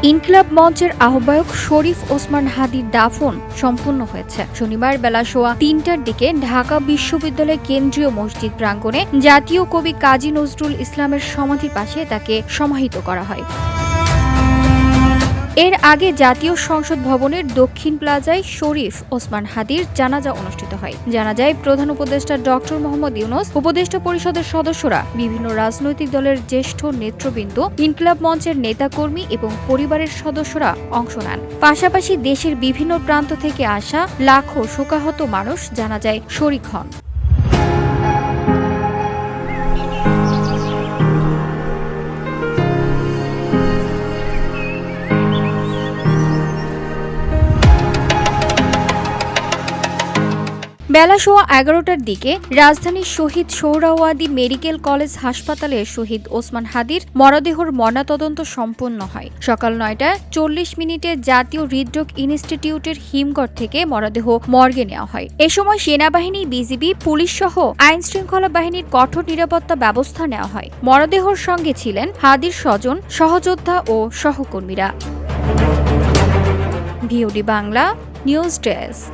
ইনকিলাব মঞ্চের আহ্বায়ক শরীফ ওসমান হাদির দাফন সম্পন্ন হয়েছে। শনিবার বেলা সোয়া ৩টার দিকে ঢাকা বিশ্ববিদ্যালয় কেন্দ্রীয় মসজিদ প্রাঙ্গণে জাতীয় কবি কাজী নজরুল ইসলামের সমাধির পাশে তাকে সমাহিত করা হয়। এর আগে জাতীয় সংসদ ভবনের দক্ষিণ প্লাজায় শরীফ ওসমান হাদির জানাজা অনুষ্ঠিত হয়। জানাজায় প্রধান উপদেষ্টা ডক্টর মোহাম্মদ ইউনূস, উপদেষ্টা পরিষদের সদস্যরা, বিভিন্ন রাজনৈতিক দলের জ্যেষ্ঠ নেতৃবৃন্দ, ইনকিলাব মঞ্চের নেতাকর্মী এবং পরিবারের সদস্যরা অংশ নেন। পাশাপাশি দেশের বিভিন্ন প্রান্ত থেকে আসা লাখো শোকাহত মানুষ জানাজায় শরিক হন। বেলা সোয়া ১১টার দিকে রাজধানীর শহীদ সোহরাওয়ার্দী মেডিকেল কলেজ হাসপাতালে শহীদ ওসমান হাদির মরদেহর ময়নাতদন্ত সম্পন্ন হয়। সকাল ৯টা ৪০ জাতীয় হৃদরোগ ইনস্টিটিউটের হিমঘর থেকে মরদেহ মর্গে নেওয়া হয়। এ সময় সেনাবাহিনী, বিজিবি, পুলিশ সহ আইন শৃঙ্খলা বাহিনীর কঠোর নিরাপত্তা ব্যবস্থা নেওয়া হয়। মরদেহর সঙ্গে ছিলেন হাদির স্বজন, সহযোদ্ধা ও সহকর্মীরা। VOD Bangla news desk.